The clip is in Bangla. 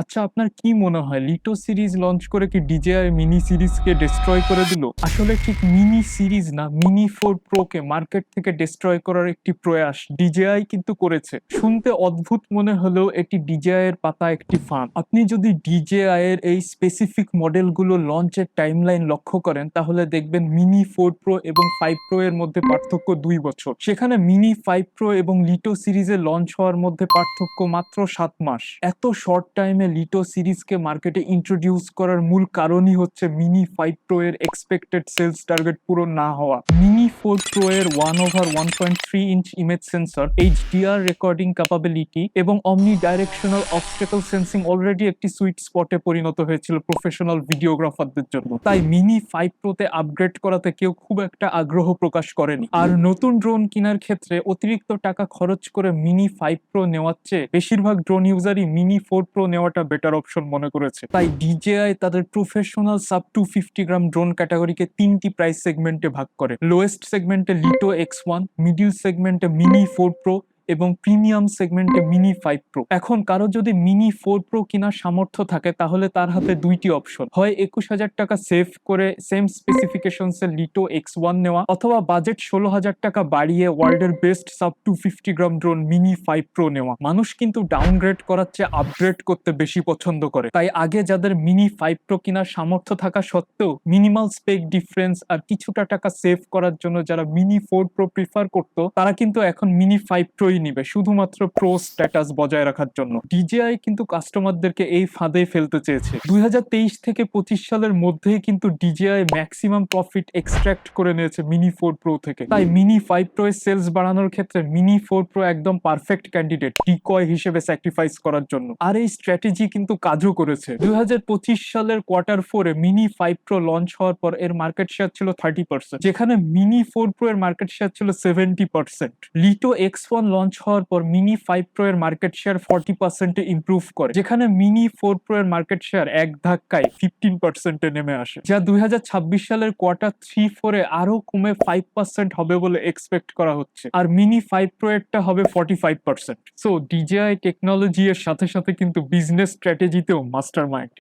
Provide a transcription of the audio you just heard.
আচ্ছা, আপনার কি মনে হয় লিটো সিরিজ লঞ্চ করে কি ডিজেআই মিনি সিরিজকে ডিস্ট্রয় করে দিল? আসলে ঠিক মিনি সিরিজ না, মিনি 4 প্রো কে মার্কেট থেকে ডিস্ট্রয় করার একটি প্রয়াস ডিজেআই কিন্তু করেছে। শুনতে অদ্ভুত মনে হলেও এটি ডিজেআই এর পাতা একটি ফাঁদ। আপনি যদি ডিজেআই এর এই স্পেসিফিক মডেলগুলো লঞ্চের টাইমলাইন লক্ষ্য করেন তাহলে দেখবেন মিনি 4 প্রো এবং 5 প্রো এর মধ্যে পার্থক্য 2 বছর। সেখানে মিনি 5 প্রো এবং লিটো সিরিজে লঞ্চ হওয়ার মধ্যে পার্থক্য মাত্র 7 মাস। এত শর্ট টাইমে লিটো সিরিজকে মার্কেটে ইন্ট্রোডিউস করার মূল কারণই হচ্ছে মিনি 5 প্রো এর এক্সপেক্টেড সেলস টার্গেট পূরণ না হওয়া। মিনি 4 প্রো এর 1/1.3 inch image sensor, HDR recording capability এবং অমনি ডাইরেকশনাল অবস্টেকল সেন্সিং অলরেডি একটি সুইট স্পটে পরিণত হয়েছিল প্রফেশনাল ভিডিওগ্রাফারদের জন্য। তাই মিনি 5 প্রোতে আপগ্রেড করাতে কেউ খুব একটা আগ্রহ প্রকাশ করেনি। আর নতুন ড্রোন কেনার ক্ষেত্রে অতিরিক্ত টাকা খরচ করে মিনি 5 প্রো নেওয়ার চেয়ে বেশিরভাগ ড্রোন ইউজারই মিনি 4 প্রো নেওয়াটা বেটার অপশন মনে করেছে। তাই ডিজেআই তাদের প্রফেশনাল সাব 250 গ্রাম ড্রোন ক্যাটাগরিকে 3টি প্রাইস সেগমেন্টে ভাগ করে। লোয়েস্ট সেগমেন্টে লিটো X1, মিডিল সেগমেন্টে মিনি 4 প্রো এবং প্রিমিয়াম সেগমেন্টে মিনি 5 প্রো। এখন কারো যদি মিনি 4 প্রো কেনার সামর্থ্য থাকে তাহলে তার হাতে দুইটি অপশন, হয় 21,000 টাকা সেভ করে সেম স্পেসিফিকেশনস এর লিটো X1 নেওয়া, অথবা বাজেট 16,000 টাকা বাড়িয়ে ওয়ার্ল্ডের বেস্ট সাব 250 গ্রাম ড্রোন মিনি 5 প্রো নেওয়া। মানুষ কিন্তু ডাউনগ্রেড করার চেয়ে আপগ্রেড করতে বেশি পছন্দ করে। তাই আগে যাদের মিনি 5 প্রো কেনার সামর্থ্য থাকা সত্ত্বেও মিনিমাল স্পেক ডিফারেন্স আর কিছুটা টাকা সেভ করার জন্য যারা মিনি 4 প্রো প্রিফার করতো তারা কিন্তু এখন মিনি 5 প্রোই নিবে শুধুমাত্র প্রো স্ট্যাটাস বজায় রাখার জন্য। ডিজেআই কিন্তু কাস্টমারদেরকে এই ফাঁদে ফেলতে চেয়েছে। 2023 থেকে 25 সালের মধ্যেই কিন্তু ডিজেআই ম্যাক্সিমাম প্রফিট এক্সট্রাক্ট করে নিয়েছে মিনি 4 প্রো থেকে। তাই মিনি 5 প্রো এর সেলস বাড়ানোর ক্ষেত্রে মিনি 4 প্রো একদম পারফেক্ট ক্যান্ডিডেট ডিকয় হিসেবে স্যাক্রিফাইস করার জন্য। আর এই স্ট্র্যাটেজি কিন্তু কাজও করেছে। 2025 সালের কোয়ার্টার 4 এ মিনি 5 প্রো লঞ্চ হওয়ার পর এর মার্কেট শেয়ার ছিল 30%, যেখানে মিনি 4 প্রো এর মার্কেট শেয়ার ছিল 70%। লিটো X1 লঞ্চ হওয়ার পর মিনি 5 প্রো এর মার্কেট শেয়ার 40% ইমপ্রুভ করে, যেখানে মিনি 4 প্রো এর মার্কেট শেয়ার এক ধাক্কায় 15% নেমে আসে, যা 2026 সালের কোয়ার্টার 3-4 এ আরো কমে 5% হবে বলে এক্সপেক্ট করা হচ্ছে। আর মিনি 5 প্রো এরটা হবে 45%। সো ডিজেআই টেকনোলজি এর সাথে সাথে কিন্তু বিজনেস স্ট্র্যাটেজিতেও মাস্টার মাইন্ড।